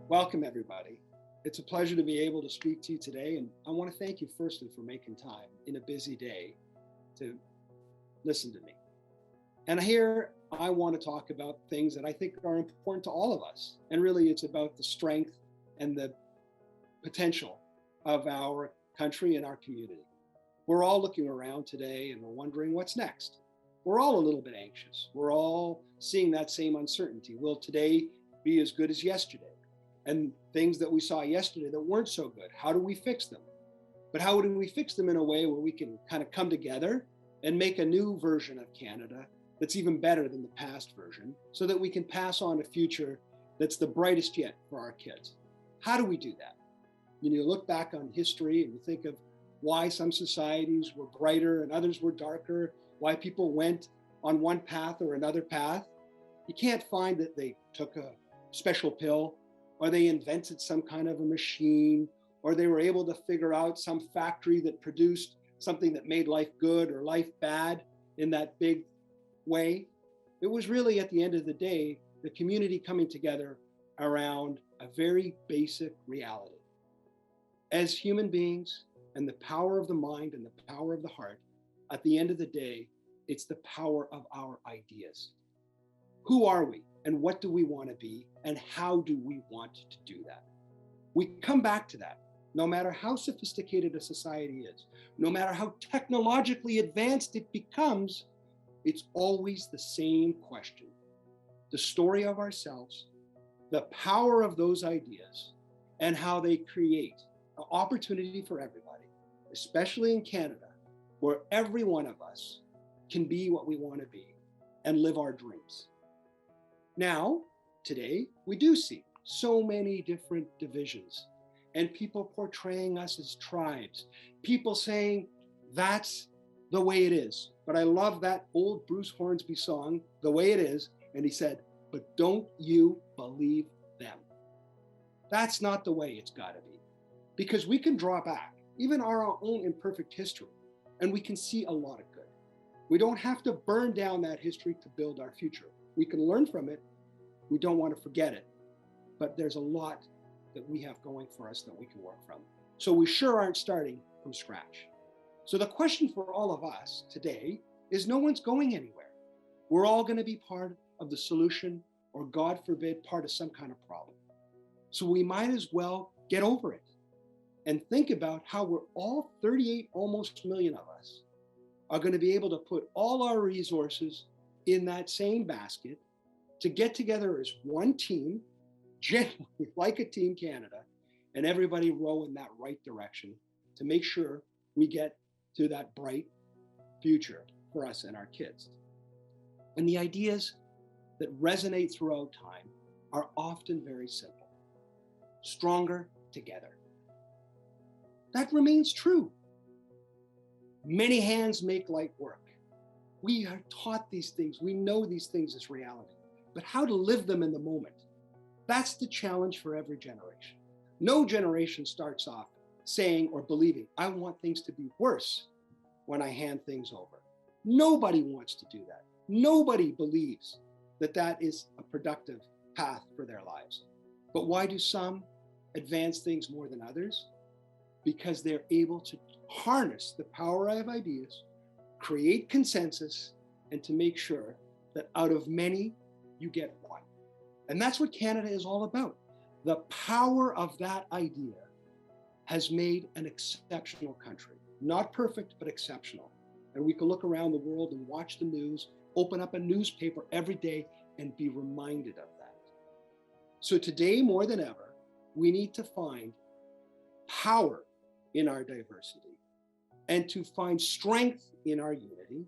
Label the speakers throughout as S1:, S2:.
S1: Welcome, everybody. It's a pleasure to be able to speak to you today, and I want to thank you firstly for making time in a busy day to listen to me. And here I want to talk about things that I think are important to all of us. And really, it's about the strength and the potential of our country and our community. We're all looking around today and we're wondering what's next. We're all a little bit anxious. We're all seeing that same uncertainty. Will today be as good as yesterday? And things that we saw yesterday that weren't so good, how do we fix them? But how do we fix them in a way where we can kind of come together and make a new version of Canada that's even better than the past version, so that we can pass on a future that's the brightest yet for our kids? How do we do that? You look back on history and you think of why some societies were brighter and others were darker, why people went on one path or another path. You can't find that they took a special pill, or they invented some kind of a machine, or they were able to figure out some factory that produced something that made life good or life bad in that big way. It was really, at the end of the day, the community coming together around a very basic reality. As human beings, and the power of the mind and the power of the heart, at the end of the day, it's the power of our ideas. Who are we? And what do we want to be? And how do we want to do that? We come back to that. No matter how sophisticated a society is, no matter how technologically advanced it becomes, it's always the same question. The story of ourselves, the power of those ideas, and how they create an opportunity for everybody, especially in Canada, where every one of us can be what we want to be and live our dreams. Now, today, we do see so many different divisions and people portraying us as tribes, people saying that's the way it is. But I love that old Bruce Hornsby song, The Way It Is, and he said, but don't you believe them. That's not the way it's got to be, because we can draw back even our own imperfect history, and we can see a lot of good. We don't have to burn down that history to build our future. We can learn from it. We don't want to forget it, but there's a lot that we have going for us that we can work from. So we sure aren't starting from scratch. So the question for all of us today is, no one's going anywhere. We're all going to be part of the solution, or God forbid, part of some kind of problem. So we might as well get over it and think about how we're all 38 almost million of us are going to be able to put all our resources in that same basket to get together as one team, genuinely like a Team Canada, and everybody row in that right direction to make sure we get to that bright future for us and our kids. And the ideas that resonate throughout time are often very simple. Stronger together. That remains true. Many hands make light work. We are taught these things. We know these things as reality. But how to live them in the moment, that's the challenge for every generation. No generation starts off saying or believing, I want things to be worse when I hand things over. Nobody wants to do that. Nobody believes that that is a productive path for their lives. But why do some advance things more than others? Because they're able to harness the power of ideas, create consensus, and to make sure that out of many, you get one. And that's what Canada is all about. The power of that idea has made an exceptional country. Not perfect, but exceptional. And we can look around the world and watch the news, open up a newspaper every day and be reminded of that. So today, more than ever, we need to find power in our diversity and to find strength in our unity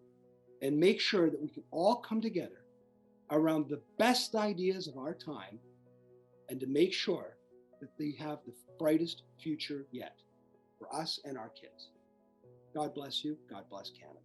S1: and make sure that we can all come together around the best ideas of our time and to make sure that they have the brightest future yet for us and our kids. God bless you. God bless Canada.